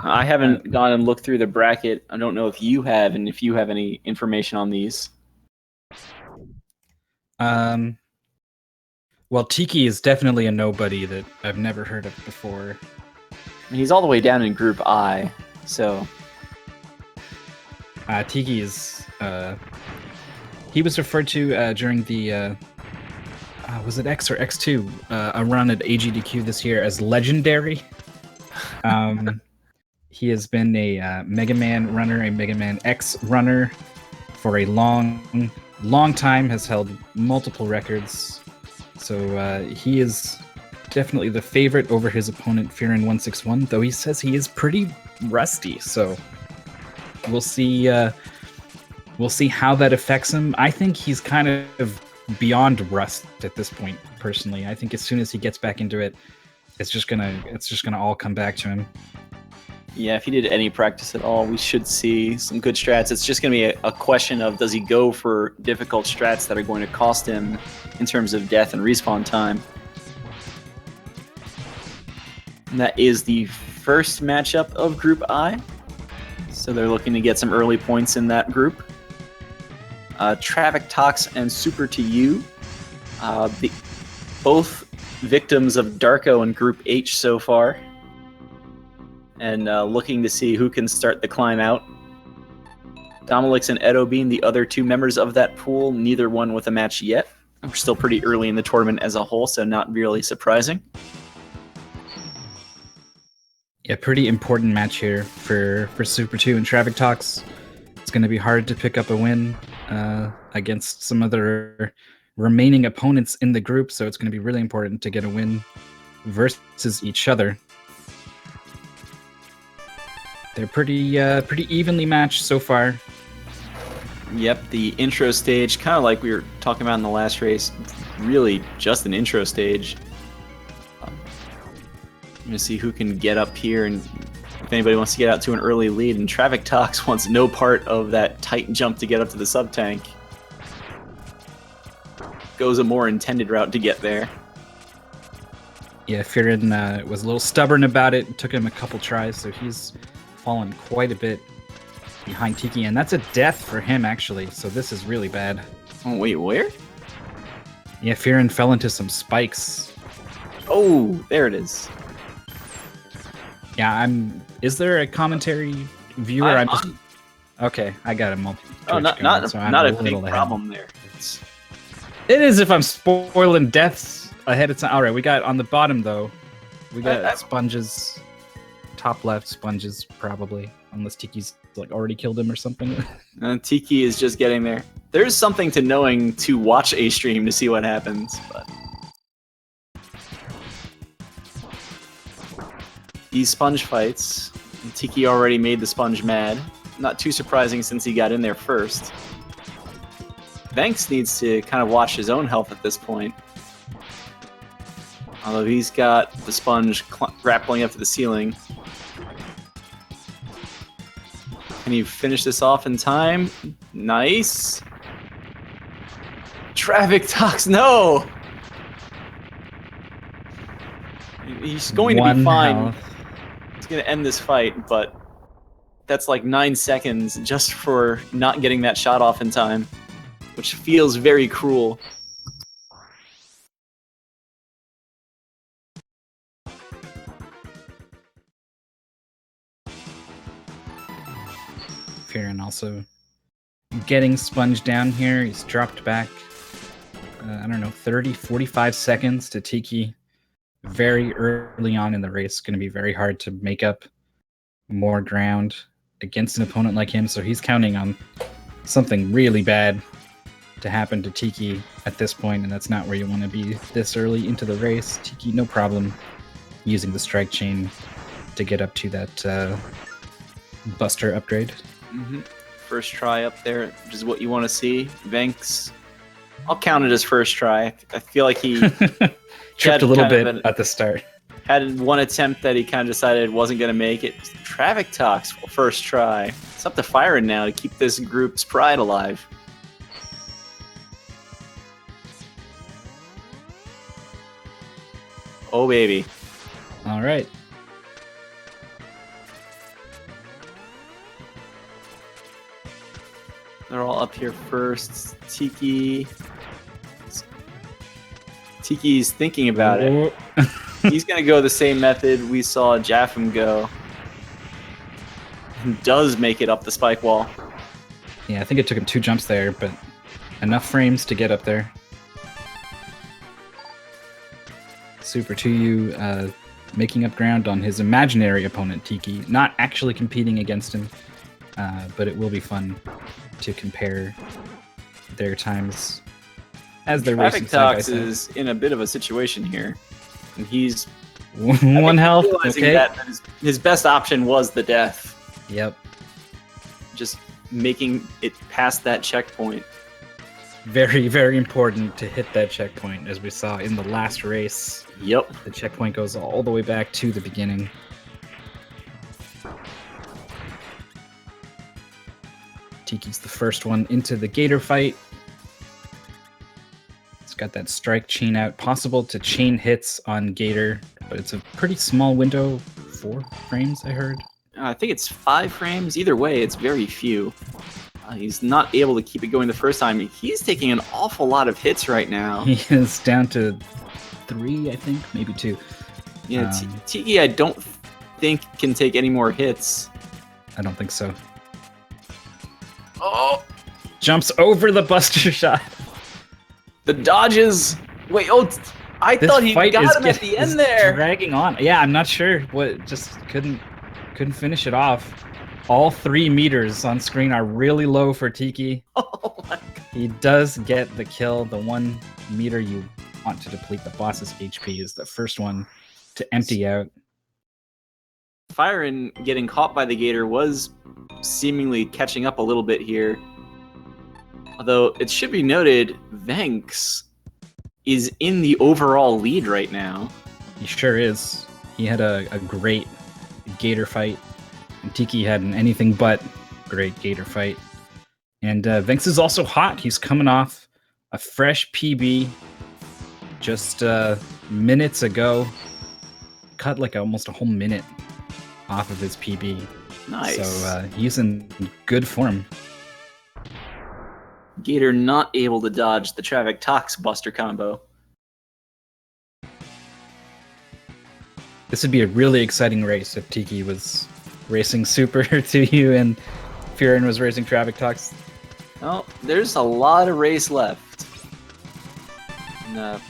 I haven't gone and looked through the bracket. I don't know if you have, and if you have any information on these. Well, Tiki is definitely a nobody that I've never heard of before. He's all the way down in Group I, so... Tiki is... he was referred to during the... was it X or X2? A run at AGDQ this year as legendary. He has been a Mega Man runner, a Mega Man X runner for a long time, has held multiple records. So he is definitely the favorite over his opponent, Firen161, though he says he is pretty rusty. So we'll see how that affects him. I think he's kind of beyond rust at this point, personally. I think as soon as he gets back into it, it's just gonna all come back to him. Yeah, if he did any practice at all, we should see some good strats. It's just going to be a question of, does he go for difficult strats that are going to cost him in terms of death and respawn time? And that is the first matchup of Group I. So they're looking to get some early points in that group. Traviktox and SuperTwoU, both victims of Darko in Group H so far. And looking to see who can start the climb out. Domalix and Edo being the other two members of that pool, neither one with a match yet. We're still pretty early in the tournament as a whole, so not really surprising. Yeah, pretty important match here for SuperTwoU and Traviktox. It's going to be hard to pick up a win against some other remaining opponents in the group, so it's going to be really important to get a win versus each other. They're pretty evenly matched so far. Yep, the intro stage, kind of like we were talking about in the last race, really just an intro stage. I'm going to see who can get up here, and if anybody wants to get out to an early lead. And Traviktox wants no part of that tight jump to get up to the sub-tank. Goes a more intended route to get there. Yeah, Firen was a little stubborn about it. It took him a couple tries, so he's fallen quite a bit behind Tiki, and that's a death for him, actually, so this is really bad. Oh, wait, where? Yeah, Firen fell into some spikes. Oh, there it is. Yeah, is there a commentary viewer? Okay, I got a multi. Oh, not a big problem there. It is if I'm spoiling deaths ahead of time. All right, we got on the bottom, though, we got sponges. Top left sponges, probably, unless Tiki's like already killed him or something. Tiki is just getting there. There's something to knowing to watch a stream to see what happens, but these sponge fights, Tiki already made the sponge mad. Not too surprising since he got in there first. Venks needs to kind of watch his own health at this point. Although he's got the sponge grappling up to the ceiling. Can you finish this off in time? Nice. Traviktox, no! He's going to be fine. He's going to end this fight, but that's like 9 seconds just for not getting that shot off in time, which feels very cruel. Firen also getting sponge down here. He's dropped back, I don't know, 30, 45 seconds to Tiki. Very early on in the race, going to be very hard to make up more ground against an opponent like him. So he's counting on something really bad to happen to Tiki at this point, and that's not where you want to be this early into the race. Tiki, no problem using the strike chain to get up to that Buster upgrade. Mm-hmm. First try up there, which is what you want to see. Venks, I'll count it as first try. I feel like he tripped a little bit at the start. Had one attempt that he kind of decided wasn't going to make it. Traviktox, first try. It's up to Firen now to keep this group's pride alive. Oh, baby. All right. They're all up here first. Tiki's thinking about it. He's going to go the same method we saw Jaffam go. And does make it up the spike wall. Yeah, I think it took him 2 jumps there, but enough frames to get up there. SuperTwoU making up ground on his imaginary opponent, Tiki. Not actually competing against him, but it will be fun to compare their times as they're racing side by Traviktox side. is in a bit of a situation here. And he's 1 health, realizing okay. that his best option was the death. Yep. Just making it past that checkpoint. Very, very important to hit that checkpoint, as we saw in the last race. Yep. The checkpoint goes all the way back to the beginning. Tiki's the first one into the Gator fight. It's got that strike chain out. Possible to chain hits on Gator, but it's a pretty small window. 4 frames, I heard. I think it's 5 frames. Either way, it's very few. He's not able to keep it going the first time. He's taking an awful lot of hits right now. He is down to 3, I think, maybe 2. Yeah, Tiki, I don't think can take any more hits. I don't think so. Oh, Jumps over the Buster shot. the dodges. Wait, I This thought he fight got is him at the is end there. dragging on. Yeah, I'm not sure what. Just couldn't finish it off. All 3 meters on screen are really low for Tiki. Oh my God. He does get the kill. The 1 meter you want to deplete the boss's HP is the first one to empty out. Firen getting caught by the Gator was seemingly catching up a little bit here. Although it should be noted, Venks is in the overall lead right now. He sure is. He had a great Gator fight. And Tiki had an anything but great Gator fight. And Venks is also hot. He's coming off a fresh PB just minutes ago. Cut like almost a whole minute off of his PB. Nice. So he's in good form. Gator not able to dodge the Traviktox Buster combo. This would be a really exciting race if Tiki was racing SuperTwoU and Firen was racing Traviktox. Well, there's a lot of race left. And,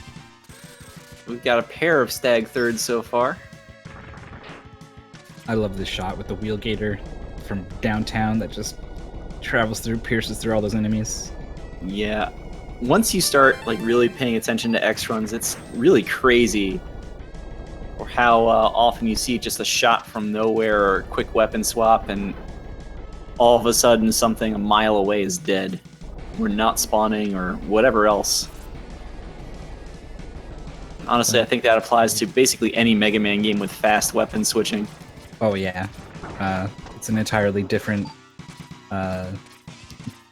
we've got a pair of stag thirds so far. I love this shot with the wheel gator from downtown that just travels through, pierces through all those enemies. Yeah. Once you start like really paying attention to X runs, it's really crazy. Or how often you see just a shot from nowhere or a quick weapon swap, and all of a sudden something a mile away is dead, or not spawning, or whatever else. Honestly, I think that applies to basically any Mega Man game with fast weapon switching. Oh yeah, it's an entirely different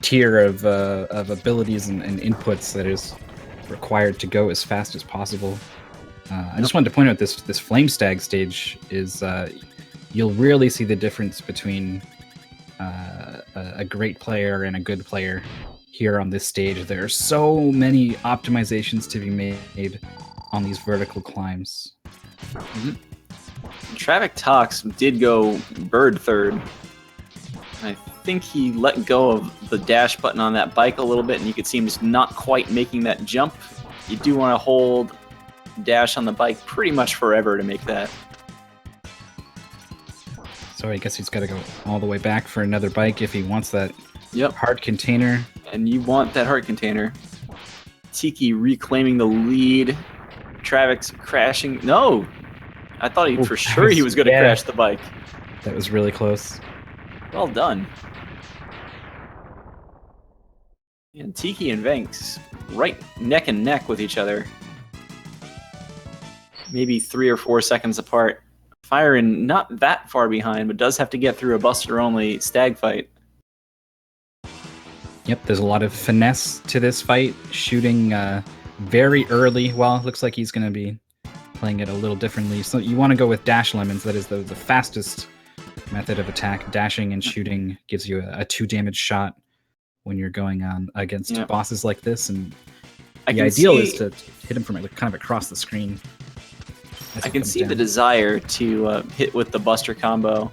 tier of abilities and inputs that is required to go as fast as possible. I just wanted to point out this Flame Stag stage is you'll really see the difference between a great player and a good player here on this stage. There are so many optimizations to be made on these vertical climbs. Mm-hmm. Traviktox did go bird third. I think he let go of the dash button on that bike a little bit, and you could see him just not quite making that jump. You do want to hold dash on the bike pretty much forever to make that. So I guess he's got to go all the way back for another bike if he wants that Yep. hard container. And you want that heart container. Tiki reclaiming the lead. Travik's crashing. No! I thought he for sure he was going to crash the bike. That was really close. Well done. And Tiki and Venks right neck and neck with each other. Maybe 3 or 4 seconds apart. Firen not that far behind, but does have to get through a Buster-only stag fight. Yep, there's a lot of finesse to this fight. Shooting very early. Well, it looks like he's going to be playing it a little differently. So you want to go with dash lemons. That is the fastest method of attack. Dashing and shooting gives you a 2 damage shot when you're going on against Yeah. bosses like this, and I the can ideal see, is to hit him from like, kind of across the screen. as I he can comes see the down. desire to hit with the Buster combo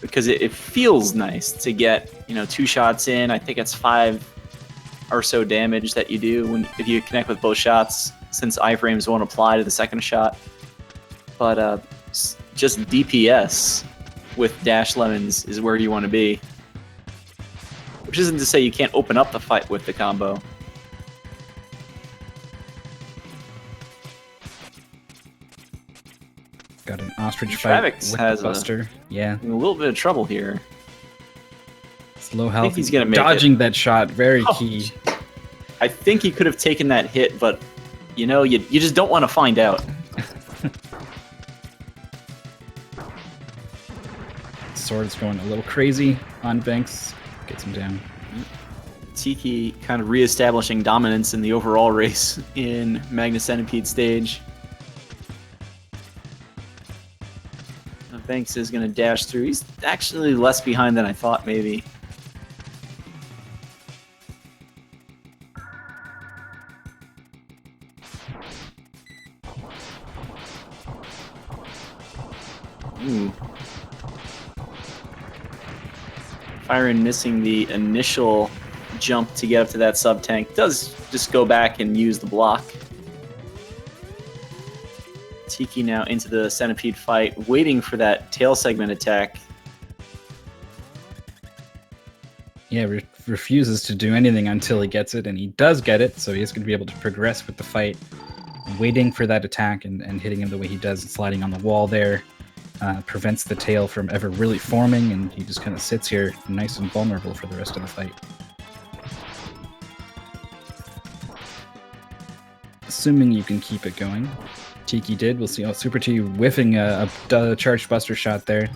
because it feels nice to get 2 shots in. I think it's 5 or so damage that you do if you connect with both shots, since iframes won't apply to the second shot. But just DPS with Dash Lemons is where you want to be. Which isn't to say you can't open up the fight with the combo. Got an ostrich fight Traviktox with has the Buster. Yeah, a little bit of trouble here. it's low health. he's gonna make Dodging that shot, very Oh, key. I think he could have taken that hit, but you just don't want to find out. Sword's going a little crazy on Venks. Gets him down. Tiki kind of reestablishing dominance in the overall race in Magna Centipede stage. Venks is going to dash through. He's actually less behind than I thought, maybe. Ooh. Firen missing the initial jump to get up to that sub-tank. Does just go back and use the block. Tiki now into the centipede fight, waiting for that tail segment attack. Yeah, refuses to do anything until he gets it, and he does get it, so he's going to be able to progress with the fight, waiting for that attack and hitting him the way he does, sliding on the wall there. Prevents the tail from ever really forming, and he just kind of sits here nice and vulnerable for the rest of the fight. Assuming you can keep it going. Tiki did. We'll see. SuperTwoU whiffing a charged Buster shot there.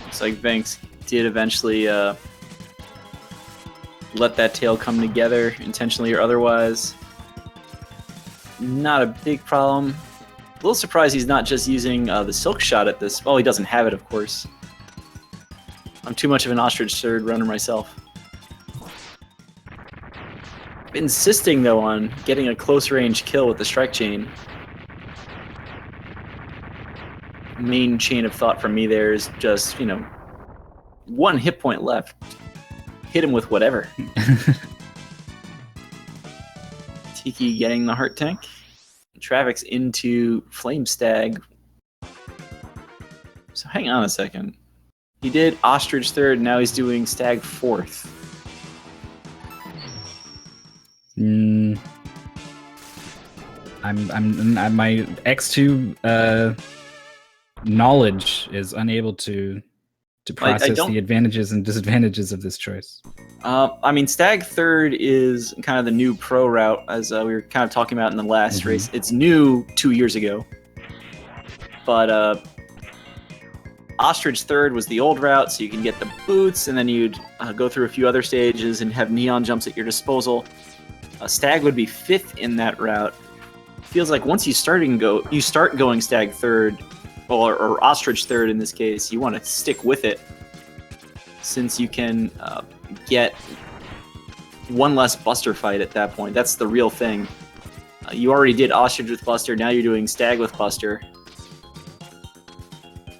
Looks like Venks did eventually let that tail come together, intentionally or otherwise. Not a big problem. A little surprised he's not just using the silk shot at this. Well, he doesn't have it, of course. I'm too much of an ostrich third runner myself. Insisting, though, on getting a close range kill with the strike chain. Main chain of thought from me there is just, 1 hit point left. Hit him with whatever. Tiki getting the heart tank. Traviktox into Flame Stag. So hang on a second. He did Ostrich third, now he's doing Stag fourth. My X2 knowledge is unable to process the advantages and disadvantages of this choice. Stag third is kind of the new pro route, as we were kind of talking about in the last race. It's new 2 years ago. But Ostrich third was the old route, so you can get the boots, and then you'd go through a few other stages and have neon jumps at your disposal. Stag would be fifth in that route. Feels like once you start going Stag third, or Ostrich third in this case, you want to stick with it, since you can get one less Buster fight at that point. That's the real thing. You already did Ostrich with Buster, now you're doing Stag with Buster.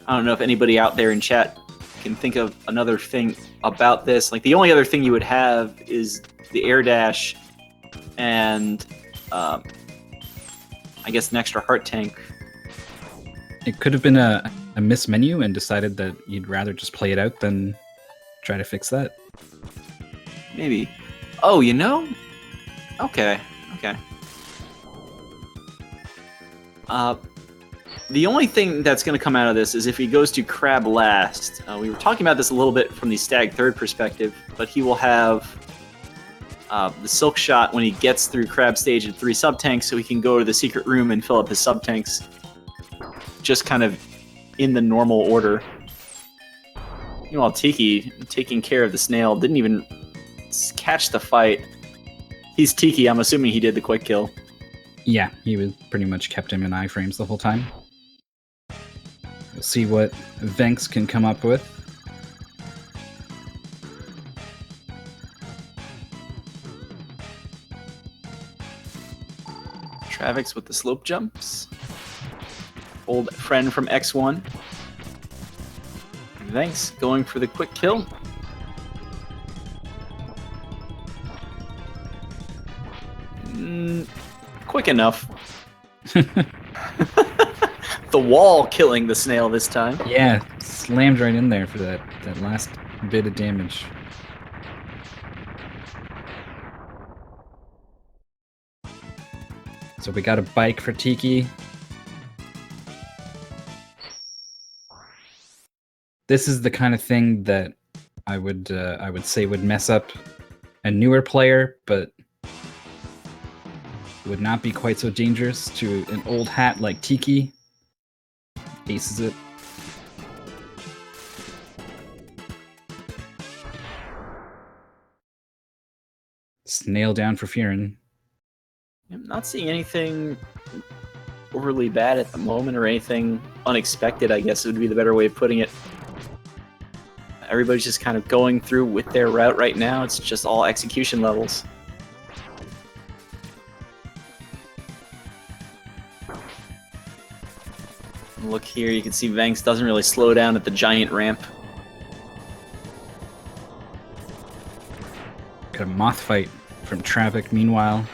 I don't know if anybody out there in chat can think of another thing about this. Like, the only other thing you would have is the air dash and I guess an extra heart tank. It could have been a miss menu and decided that you'd rather just play it out than try to fix that. Maybe. Oh, Okay. The only thing that's going to come out of this is if he goes to Crab last. We were talking about this a little bit from the Stag third perspective, but he will have the Silk Shot when he gets through Crab stage at 3 sub-tanks, so he can go to the secret room and fill up his sub-tanks just kind of in the normal order. Meanwhile, Tiki, taking care of the snail, didn't even catch the fight. He's Tiki, I'm assuming he did the quick kill. Yeah, he was pretty much kept him in iframes the whole time. We'll see what Venks can come up with. Traviktox with the slope jumps. Old friend from X1. Venks going for the quick kill. Quick enough. The wall killing the snail this time. Yeah, slammed right in there for that last bit of damage. So we got a bike for Tiki. This is the kind of thing that I would say would mess up a newer player, but would not be quite so dangerous to an old hat like Tiki. Aces it. Snail down for Firen. I'm not seeing anything overly bad at the moment, or anything unexpected, I guess would be the better way of putting it. Everybody's just kind of going through with their route right now. It's just all execution levels. Look here, you can see Venks doesn't really slow down at the giant ramp. Got a moth fight from Traviktox meanwhile.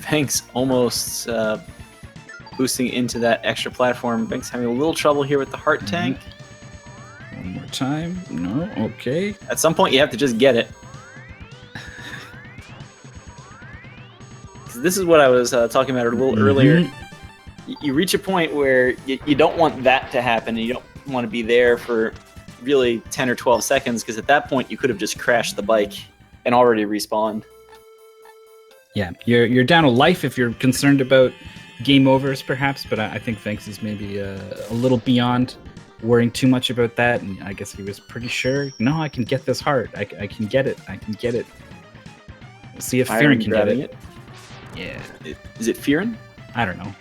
Venks almost boosting into that extra platform. Venks having a little trouble here with the heart tank. One more time. No, okay. At some point you have to just get it. This is what I was talking about a little earlier. You reach a point where you don't want that to happen, and you don't want to be there for really 10 or 12 seconds, because at that point you could have just crashed the bike and already respawned. Yeah, you're down a life if you're concerned about game overs, perhaps, but I think Venks is maybe a little beyond worrying too much about that, and I guess he was pretty sure, no, I can get this heart. I can get it. I can get it. We'll see if Firen can get it. Yeah. Is it Firen? I don't know.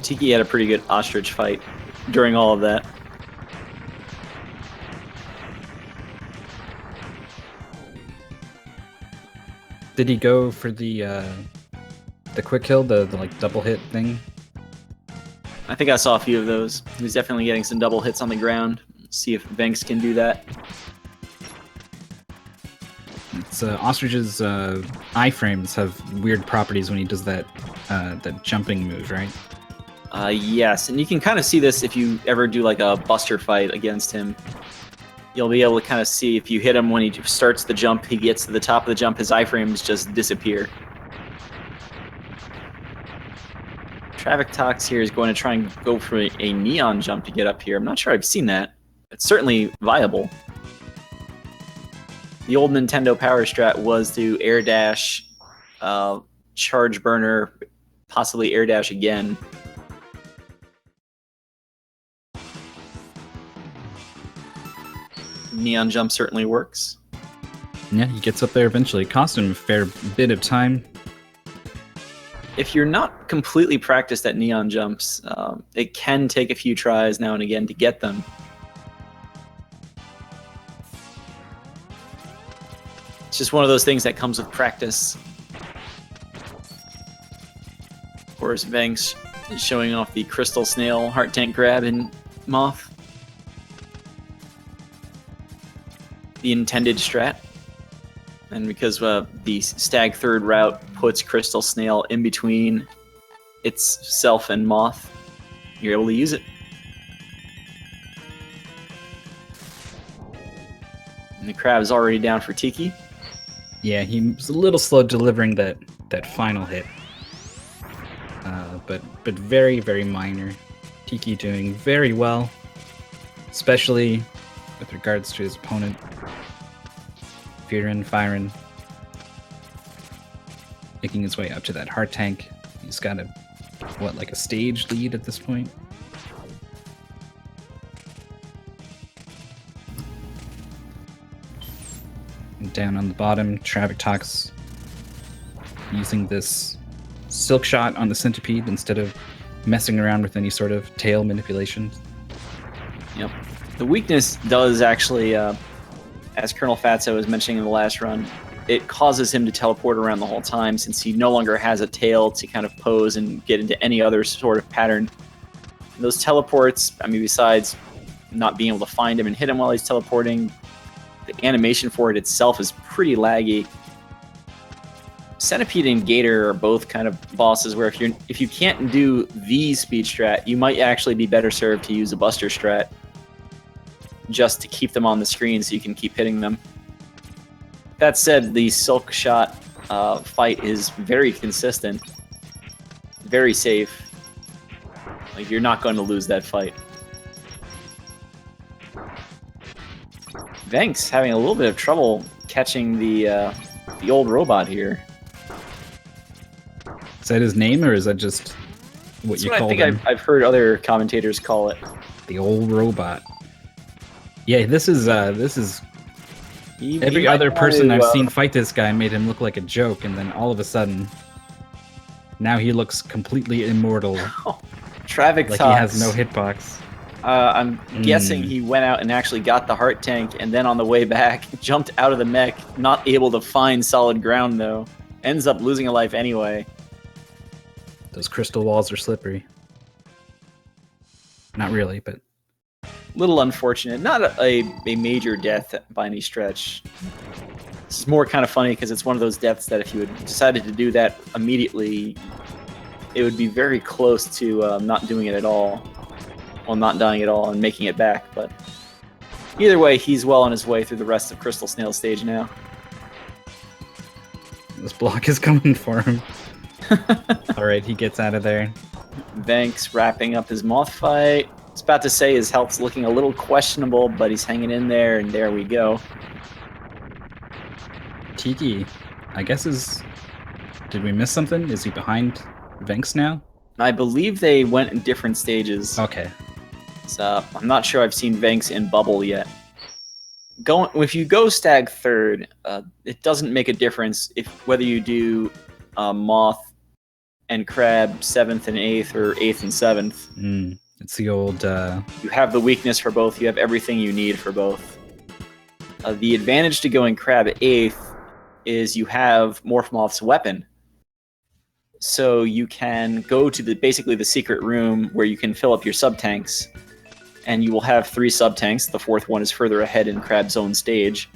Tiki had a pretty good ostrich fight during all of that. Did he go for the quick kill, the like double hit thing? I think I saw a few of those. He was definitely getting some double hits on the ground. See if Venks can do that. It's Ostrich's iframes have weird properties when he does that jumping move, right? Yes, and you can kind of see this if you ever do like a buster fight against him. You'll be able to kind of see if you hit him when he starts the jump, he gets to the top of the jump, his iframes just disappear. Traviktox here is going to try and go for a neon jump to get up here. I'm not sure I've seen that. It's certainly viable. The old Nintendo power strat was to air dash, charge burner, possibly air dash again. Neon jump certainly works. Yeah, he gets up there eventually. It cost him a fair bit of time. If you're not completely practiced at neon jumps, it can take a few tries now and again to get them. It's just one of those things that comes with practice. Of course, Venks is showing off the crystal snail heart tank grab in Moth. The intended strat. And because the stag third route puts crystal snail in between itself and Moth, you're able to use it. And the crab's already down for Tiki. Yeah, he was a little slow delivering that final hit. But very, very minor. Tiki doing very well, especially with regards to his opponent. Firen making his way up to that heart tank. He's got a, like a stage lead at this point? And down on the bottom, Traviktox using this silk shot on the centipede instead of messing around with any sort of tail manipulation. Yep. The weakness does actually, as Colonel Fatso was mentioning in the last run, it causes him to teleport around the whole time since he no longer has a tail to kind of pose and get into any other sort of pattern. And those teleports, I mean, besides not being able to find him and hit him while he's teleporting, the animation for it itself is pretty laggy. Centipede and Gator are both kind of bosses where if you can't do the speed strat, you might actually be better served to use a Buster strat just to keep them on the screen so you can keep hitting them. That said, the Silk Shot fight is very consistent, very safe. Like, you're not going to lose that fight. Venks having a little bit of trouble catching the old robot here. Is that his name, or is that just what you call him? I think I've heard other commentators call it. The old robot. Yeah, this is every other person I've seen fight this guy made him look like a joke, and then all of a sudden, now he looks completely immortal. Traviktox. Like he has no hitbox. I'm guessing he went out and actually got the heart tank, and then on the way back, jumped out of the mech, not able to find solid ground though. Ends up losing a life anyway. Those crystal walls are slippery. Not really, but... Little unfortunate. Not a major death by any stretch. It's more kind of funny because it's one of those deaths that if you had decided to do that immediately, it would be very close to not doing it at all. Well, not dying at all and making it back, but... Either way, he's well on his way through the rest of Crystal Snail stage now. This block is coming for him. Alright, he gets out of there. Venks wrapping up his moth fight. I was about to say his health's looking a little questionable, but he's hanging in there, and there we go. Tiki, I guess is... Did we miss something? Is he behind Venks now? I believe they went in different stages. Okay. So I'm not sure I've seen Venks in Bubble yet. If you go Stag third, it doesn't make a difference whether you do Moth and Crab 7th and 8th or 8th and 7th. It's the old... You have the weakness for both. You have everything you need for both. The advantage to going Crab 8th is you have Morph Moth's weapon. So you can go to basically the secret room where you can fill up your sub-tanks. And you will have 3 sub-tanks. The 4th one is further ahead in Crab's own stage.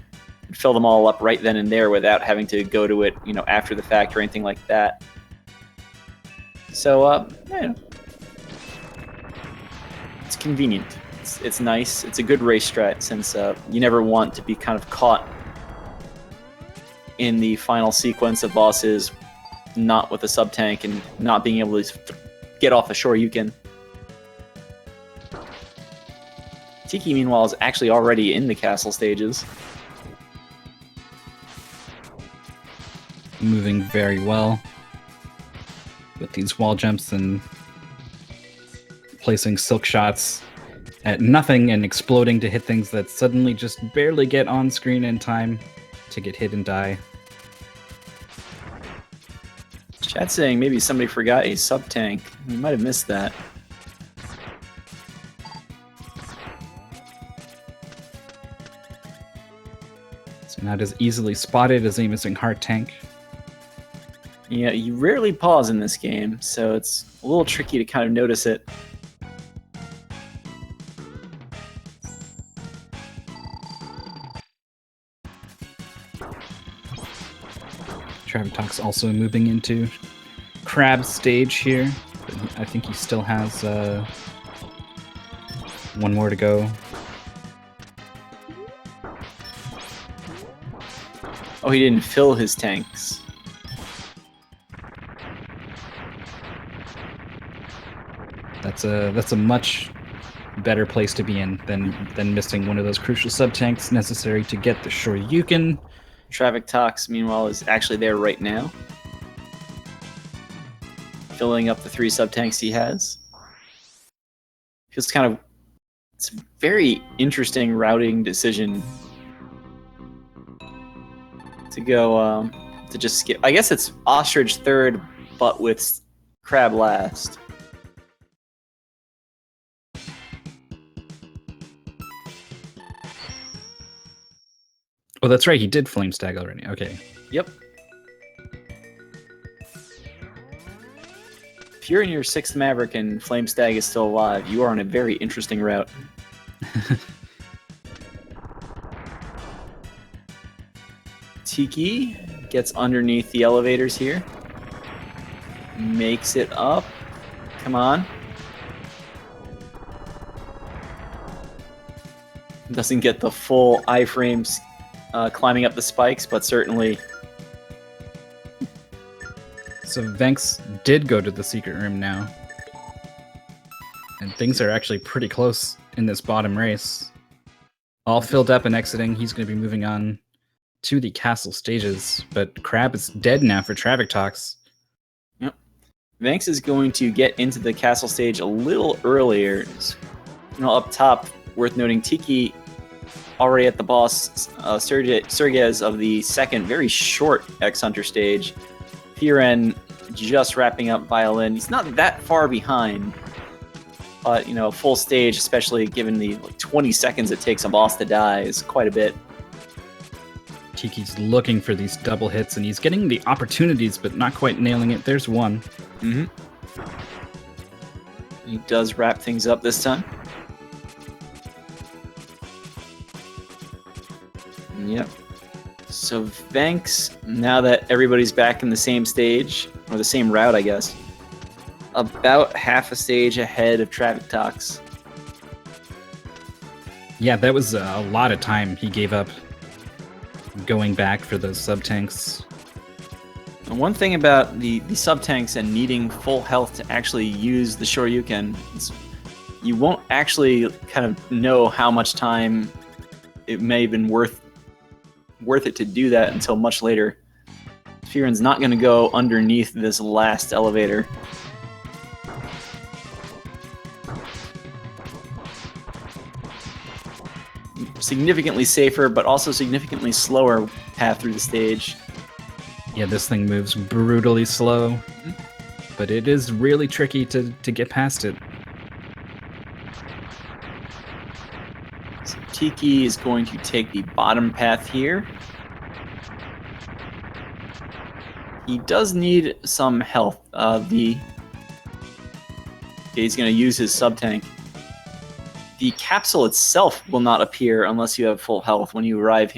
And fill them all up right then and there without having to go to it, after the fact or anything like that. So, it's convenient. It's nice. It's a good race strat since you never want to be kind of caught in the final sequence of bosses not with a sub-tank and not being able to get off a Shoryuken. Tiki, meanwhile, is actually already in the castle stages. Moving very well with these wall jumps and placing silk shots at nothing and exploding to hit things that suddenly just barely get on screen in time to get hit and die. Chat saying maybe somebody forgot a sub-tank. We might have missed that. So not as easily spotted as a missing heart tank. Yeah, you rarely pause in this game, so it's a little tricky to kind of notice it. Traviktox also moving into Crab's stage here. But I think he still has one more to go. Oh, he didn't fill his tanks. That's a much better place to be in than missing one of those crucial sub-tanks necessary to get the Shoryuken. Traviktox, meanwhile, is actually there right now. Filling up the 3 sub-tanks he has. It's a very interesting routing decision. to go to just skip. I guess it's Ostrich third, but with Crab last. Oh, that's right. He did Flame Stag already. Okay. Yep. If you're in your 6th Maverick and Flame Stag is still alive, you are on a very interesting route. Tiki gets underneath the elevators here. Makes it up. Come on. Doesn't get the full iframes climbing up the spikes, but certainly. So Venks did go to the secret room now. And things are actually pretty close in this bottom race. All filled up and exiting. He's going to be moving on to the castle stages. But Crab is dead now for Traviktox. Yep. Venks is going to get into the castle stage a little earlier. Up top, worth noting, Tiki already at the boss, Sergez of the 2nd, very short X-Hunter stage. Firen just wrapping up Violin. He's not that far behind, but a full stage, especially given the 20 seconds it takes a boss to die, is quite a bit. Tiki's looking for these double hits, and he's getting the opportunities, but not quite nailing it. There's one. Mm-hmm. He does wrap things up this time. Yep. So Venks, now that everybody's back in the same stage, or the same route, I guess, about half a stage ahead of Traviktox. Yeah, that was a lot of time he gave up going back for those sub-tanks. And one thing about the sub-tanks and needing full health to actually use the Shoryuken is you won't actually kind of know how much time it may have been worth it to do that until much later. Firen's not going to go underneath this last elevator. Significantly safer, but also significantly slower path through the stage. Yeah, this thing moves brutally slow, but it is really tricky to get past it. So Tiki is going to take the bottom path here. He does need some health. He's going to use his sub-tank. The capsule itself will not appear unless you have full health when you arrive.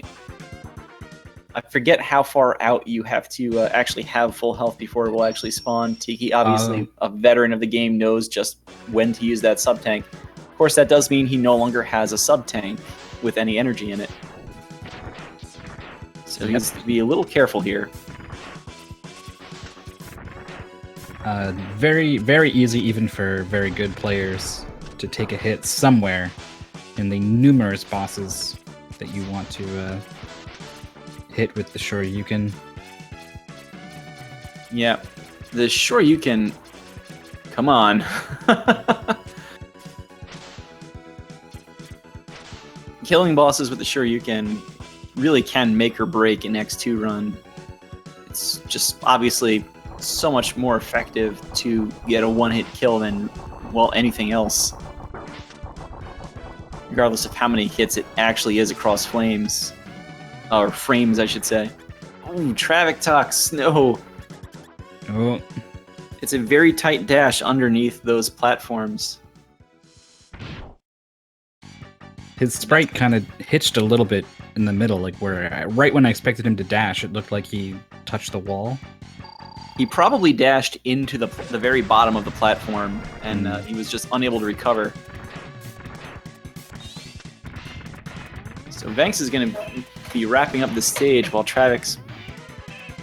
I forget how far out you have to actually have full health before it will actually spawn. Tiki, obviously a veteran of the game, knows just when to use that sub-tank. Of course, that does mean he no longer has a sub-tank with any energy in it. So he has to be a little careful here. Very, very easy even for very good players to take a hit somewhere in the numerous bosses that you want to hit with the Shoryuken. Yeah, the Shoryuken, come on. Killing bosses with the Shoryuken really can make or break an X2 run. It's just obviously so much more effective to get a one-hit kill than, well, anything else. Regardless of how many hits it actually is across flames. Or frames, I should say. Ooh, Traviktox, no! Oh. It's a very tight dash underneath those platforms. His sprite kind of hitched a little bit in the middle, like where right when I expected him to dash, it looked like he touched the wall. He probably dashed into the very bottom of the platform, and he was just unable to recover. So Venks is going to be wrapping up the stage while Traviktox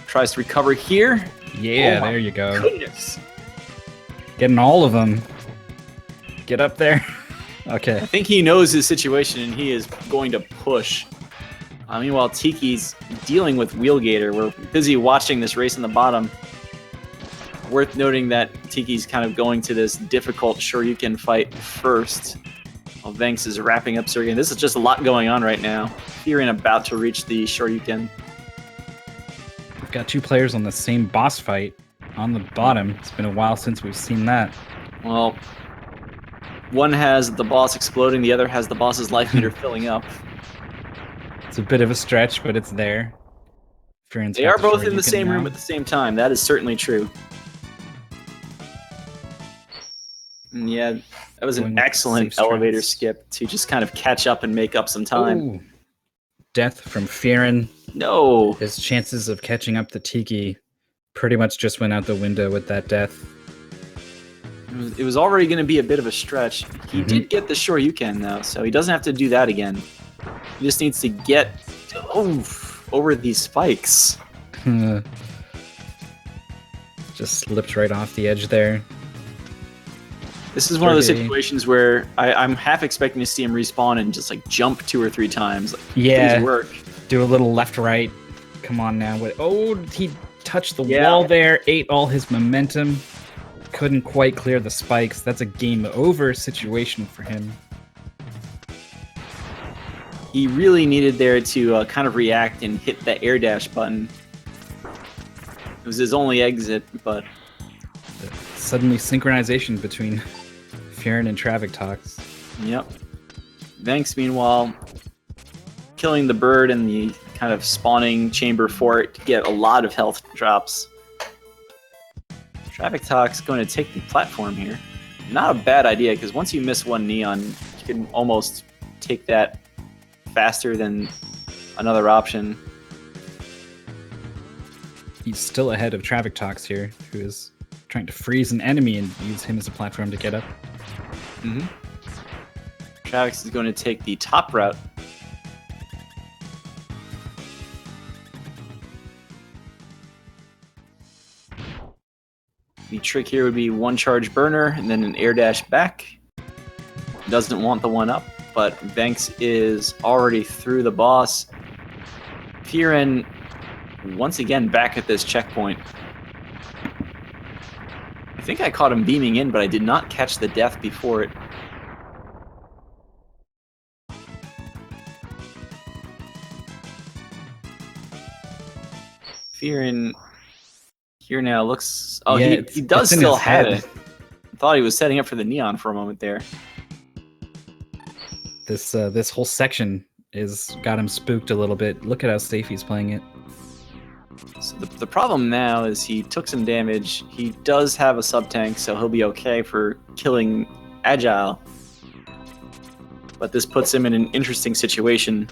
tries to recover here. Yeah, there you go. Goodness. Getting all of them. Get up there. Okay. I think he knows his situation, and he is going to push. Meanwhile, Tiki's dealing with Wheelgator. We're busy watching this race in the bottom. Worth noting that Tiki's kind of going to this difficult Shoryuken fight first, while Venks is wrapping up Sergey. This is just a lot going on right now. Firen about to reach the Shoryuken. got two players on the same boss fight on the bottom. It's been a while since we've seen that. Well, one has the boss exploding, the other has the boss's life meter filling up. It's a bit of a stretch, but it's there. Firen's They got are the both in the Shoryuken same room now. at the same time. That is certainly true. And yeah, that was Going an with excellent safe elevator strats. skip to just kind of catch up and make up some time. Oh, death from Firen. No! His chances of catching up to Tiki pretty much just went out the window with that death. It was already going to be a bit of a stretch. He Mhm. did get the Shoryuken, though, so he doesn't have to do that again. He just needs to get over these spikes. Just slipped right off the edge there. This is one of those 30. situations where I'm half expecting to see him respawn and just like jump 2 or 3 times. Like, Yeah. please work. Do a little left-right. Come on now. Oh, he touched the Yeah. wall there, ate all his momentum. Couldn't quite clear the spikes. That's a game over situation for him. He really needed there to kind of react and hit the air dash button. It was his only exit, but Suddenly synchronization between Firen and Traviktox. yep. Venks, meanwhile, killing the bird in the kind of spawning chamber for it to get a lot of health drops. Traviktox going to take the platform here. Not a bad idea, because once you miss one neon, you can almost take that faster than another option. He's still ahead of Traviktox here, who is trying to freeze an enemy and use him as a platform to get up. Mm-hmm. Travix is going to take the top route. The trick here would be one charge burner and then an air dash back. Doesn't want the one up, but Venks is already through the boss. Firen once again back at this checkpoint. I think I caught him beaming in, but I did not catch the death before it. Firen here now looks... Oh, Yeah, he does it's in still his have head. it. I thought he was setting up for the neon for a moment there. This whole section is got him spooked a little bit. Look at how safe he's playing it. So the problem now is he took some damage. He does have a sub-tank, so he'll be okay for killing Agile. But this puts him in an interesting situation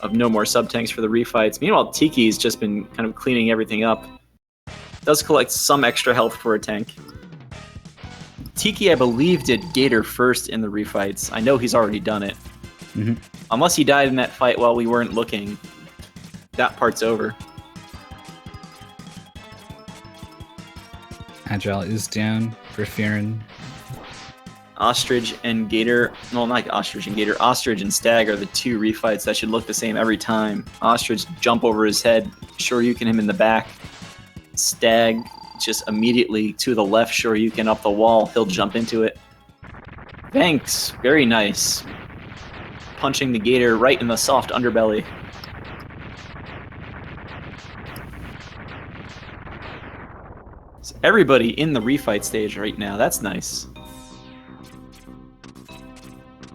of no more sub-tanks for the refights. Meanwhile, Tiki's just been kind of cleaning everything up. Does collect some extra health for a tank. Tiki, I believe, did Gator first in the refights. I know he's already done it. Mhm. Unless he died in that fight while we weren't looking. That part's over. Agile is down for Firen. Ostrich and Gator, well, not Ostrich and Gator, Ostrich and Stag are the two refights that should look the same every time. Ostrich jump over his head, Shoryuken him in the back. Stag just immediately to the left, Shoryuken up the wall, he'll jump into it. Venks, very nice. Punching the Gator right in the soft underbelly. So everybody in the refight stage right now, that's nice.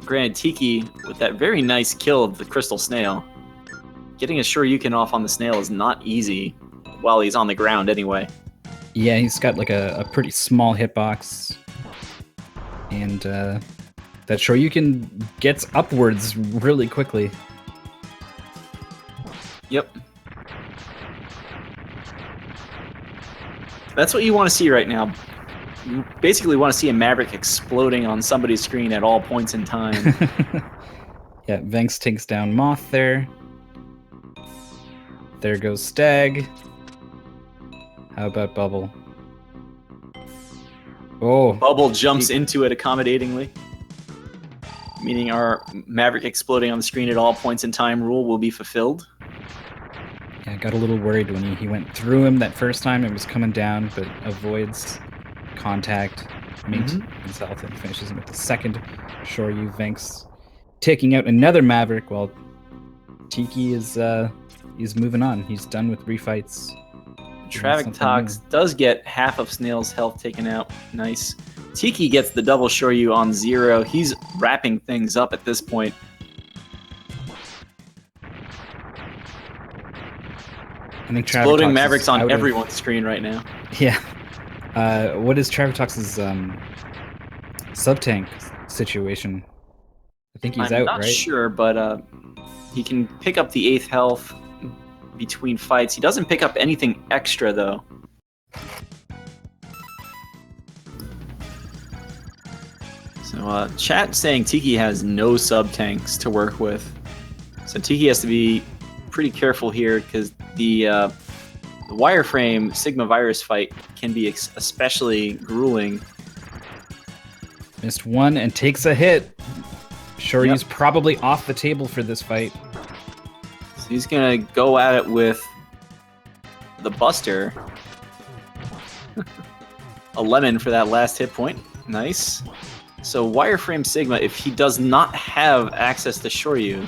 Granted, Tiki, with that very nice kill of the Crystal Snail, getting a Shoryuken off on the snail is not easy while he's on the ground anyway. Yeah, he's got like a pretty small hitbox. And that Shoryuken gets upwards really quickly. Yep. That's what you want to see right now. You basically want to see a Maverick exploding on somebody's screen at all points in time. Yeah, Venks takes down Moth there. There goes Stag. How about Bubble? Oh, Bubble jumps into it accommodatingly, meaning our Maverick exploding on the screen at all points in time rule will be fulfilled. yeah, I got a little worried when he went through him that first time. It was coming down, but avoids contact, maintains health, and finishes him with the second Shoryu. Venks taking out another Maverick while Tiki is moving on. He's done with refights. Traviktox does get half of Snail's health taken out. Nice. Tiki gets the double Shoryu on 0. He's wrapping things up at this point. I think Exploding Mavericks on everyone's screen right now. Yeah. What is Traviktox's sub-tank situation? I think he's out, right? I'm not sure, but he can pick up the 8th health between fights. He doesn't pick up anything extra, though. So chat saying Tiki has no sub-tanks to work with. So Tiki has to be pretty careful here because the wireframe Sigma virus fight can be especially grueling. Missed one and takes a hit. Shoryu's probably off the table for this fight. So he's gonna go at it with the Buster. A lemon for that last hit point. Nice. So wireframe Sigma, if he does not have access to Shoryu,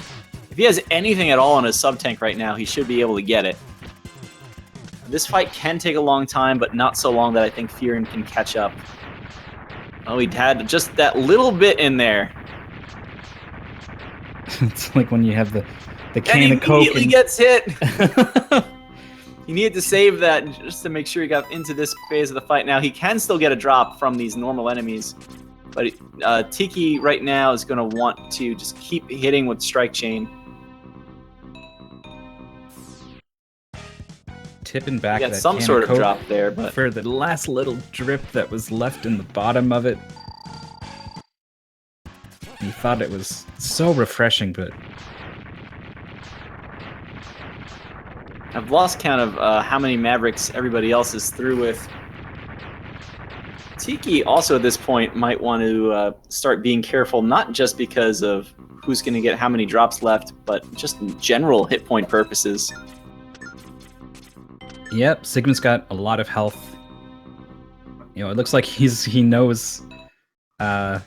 if he has anything at all on his sub-tank right now, he should be able to get it. This fight can take a long time, but not so long that I think Firen can catch up. Oh, he had just that little bit in there. It's like when you have the can of Coke. And he immediately gets hit. He needed to save that just to make sure he got into this phase of the fight. Now, he can still get a drop from these normal enemies, but Tiki right now is going to want to just keep hitting with Strike Chain. Tipping back that some sort of drop there, but for the last little drip that was left in the bottom of it. He thought it was so refreshing, but I've lost count of how many Mavericks everybody else is through with. Tiki also at this point might want to start being careful, not just because of who's going to get how many drops left, but just in general hit point purposes. Yep, Sigma's got a lot of health. You know, it looks like he knows how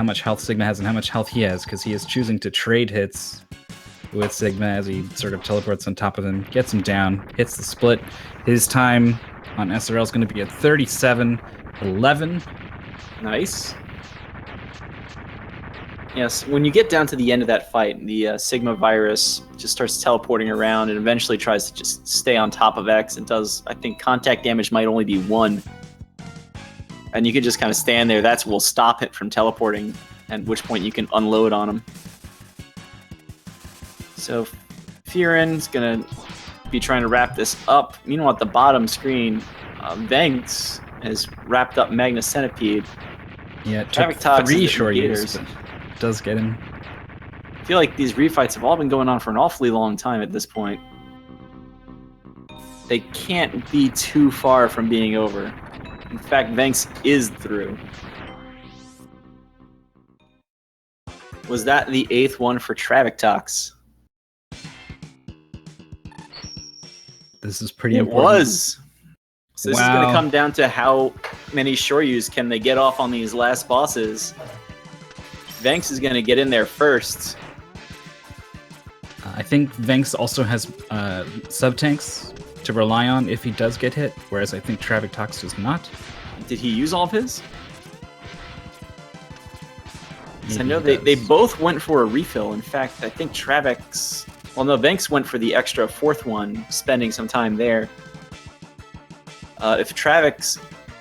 much health Sigma has and how much health he has, because he is choosing to trade hits with Sigma as he sort of teleports on top of him, gets him down, hits the split. His time on SRL is going to be at 37:11. Nice. Yes, when you get down to the end of that fight, the Sigma virus just starts teleporting around and eventually tries to just stay on top of X. It does, I think, contact damage might only be 1. And you can just kind of stand there. That will stop it from teleporting, at which point you can unload on him. So Firen's going to be trying to wrap this up. Meanwhile, at the bottom screen, Venks has wrapped up Magna Centipede. Yeah, it took 3 Shoryus, but does get him. I feel like these refights have all been going on for an awfully long time at this point. They can't be too far from being over. In fact, Venks is through. Was that the 8th one for Traviktox? This is pretty important. It was. So this is going to come down to how many Shoryus can they get off on these last bosses. Venks is going to get in there first. I think Venks also has sub-tanks to rely on if he does get hit, whereas I think Traviktox does not. Did he use all of his? I know they both went for a refill. In fact, I think Travik's... Well, no, Venks went for the extra 4th one, spending some time there. If Travik's,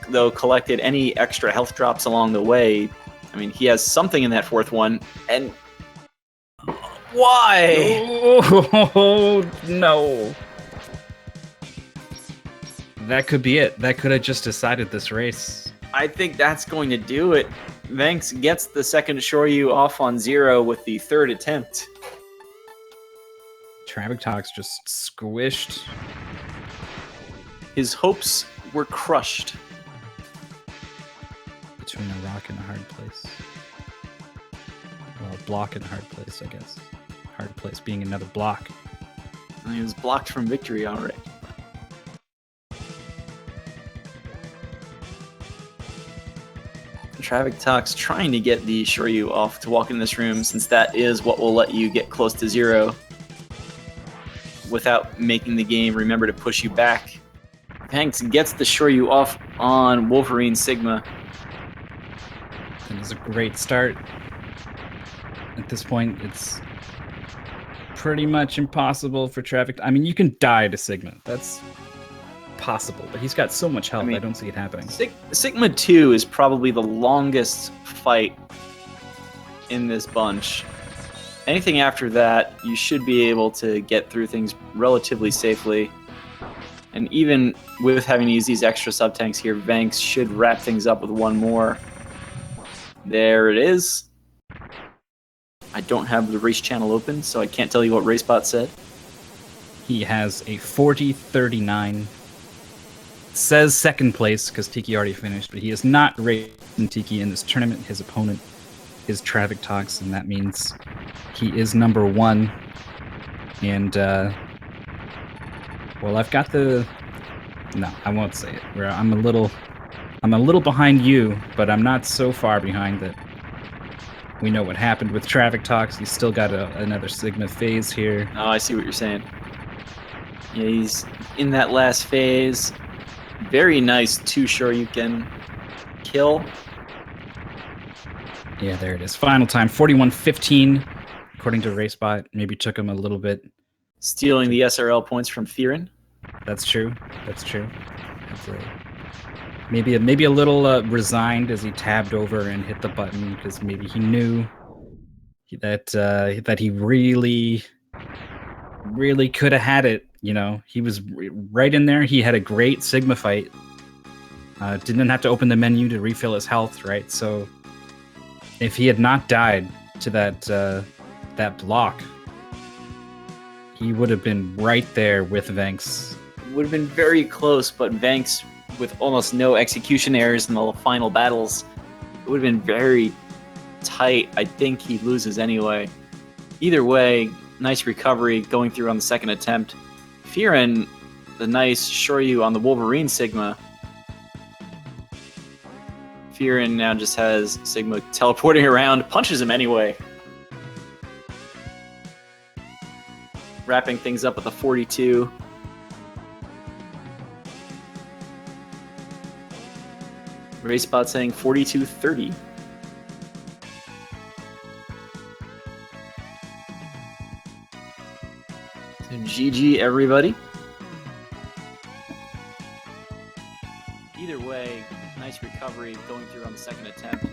though, collected any extra health drops along the way, I mean, he has something in that 4th one, and... Why? Oh, no. That could be it. That could have just decided this race. I think that's going to do it. Venks gets the second Shoryu off on 0 with the 3rd attempt. Traviktox just squished. His hopes were crushed. Between a rock and a hard place. Well, a block and a hard place, I guess. Hard place being another block. He was blocked from victory already. Traviktox trying to get the Shoryu off to walk in this room, since that is what will let you get close to 0. without making the game remember to push you back. Venks gets the Shoryu off on Wolverine Sigma. It was a great start. At this point, it's pretty much impossible for Traviktox. I mean, you can die to Sigma. That's possible, but he's got so much health, I don't see it happening. Sigma 2 is probably the longest fight in this bunch. Anything after that, you should be able to get through things relatively safely. And even with having to use these extra sub-tanks here, Venks should wrap things up with one more. There it is. I don't have the race channel open, so I can't tell you what RaceBot said. He has a 40-39. Says second place, because Tiki already finished, but he is not racing Tiki in this tournament. His opponent is Traviktox, and that means he is number 1. And, well, I've got the... No, I won't say it. I'm a little behind you, but I'm not so far behind that we know what happened with Traviktox. He's still got another Sigma phase here. Oh, I see what you're saying. Yeah, he's in that last phase. Very nice 2 Shoryuken kill. Yeah, there it is. Final time, 41-15, according to RaceBot. Maybe took him a little bit. Stealing the SRL points from Firen. That's true. That's true. Maybe a little resigned as he tabbed over and hit the button, because maybe he knew that he really could have had it. You know, he was right in there. He had a great Sigma fight. Didn't have to open the menu to refill his health, right? So if he had not died to that block, he would have been right there with Venks. Would have been very close, but Venks, with almost no execution errors in the final battles, it would have been very tight. I think he loses anyway. Either way, nice recovery going through on the second attempt. Firen, the nice Shoryu on the Wolverine Sigma. Firen now just has Sigma teleporting around, punches him anyway. Wrapping things up with a 42. RaceBot saying 42-30. So GG, everybody. Either way, nice recovery going through on the second attempt.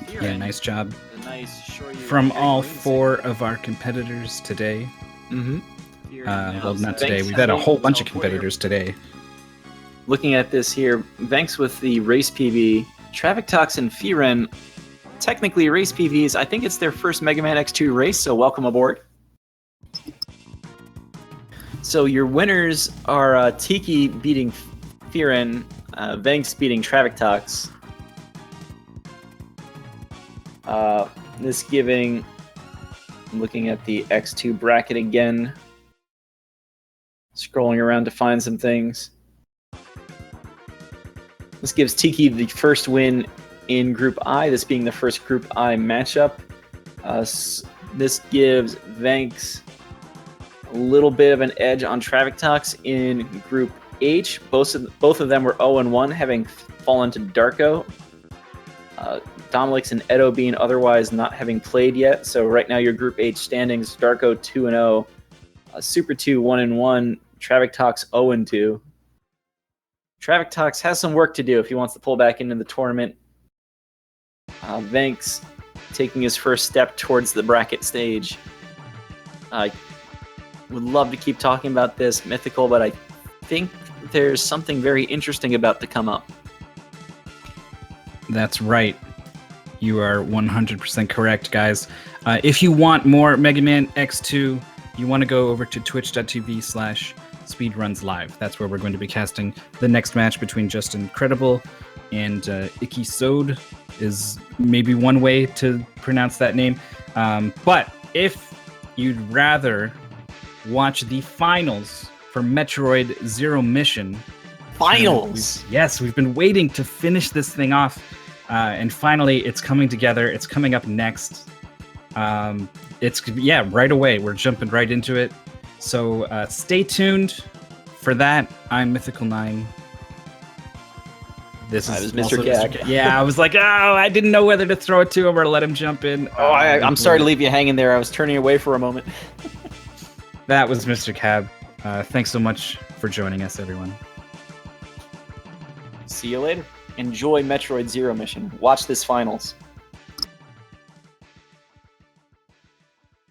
Firen, Yeah, nice job the nice Shoryu from all 4 of our competitors today. Mm-hmm. Well, not today. We've had a whole bunch of competitors today. Looking at this here, Venks with the race PB, Traviktox and Firen, technically race PBs. I think it's their first Mega Man X2 race, so welcome aboard. So your winners are Tiki beating Firen, Venks beating Traviktox. This giving, looking at the X2 bracket again, scrolling around to find some things. This gives Tiki the first win in Group I, this being the first Group I matchup. This gives Venks a little bit of an edge on Traviktox in Group H. Both of them were 0-1, having fallen to Darko. Domalix and Edo being otherwise not having played yet. So right now your Group H standings, Darko 2-0, SuperTwoU 1-1, Traviktox 0-2. Traviktox has some work to do if he wants to pull back into the tournament. Venks taking his first step towards the bracket stage. I would love to keep talking about this Mythical, but I think there's something very interesting about to come up. That's right. You are 100% correct, guys. If you want more Mega Man X2, you want to go over to twitch.tv/speedrunslive. That's where we're going to be casting the next match between Justin Credible and Icky Sode is maybe one way to pronounce that name. But if you'd rather watch the finals for Metroid Zero Mission... Finals! We've been waiting to finish this thing off. And finally, it's coming together. It's coming up next. Right away. We're jumping right into it. So stay tuned for that. I'm Mythical9. This I is was Mr. also Gag. Yeah, I was like, oh, I didn't know whether to throw it to him or let him jump in. Oh, I'm sorry to leave you hanging there. I was turning away for a moment. That was Mr. Cab. Thanks so much for joining us, everyone. See you later. Enjoy Metroid Zero Mission. Watch this finals.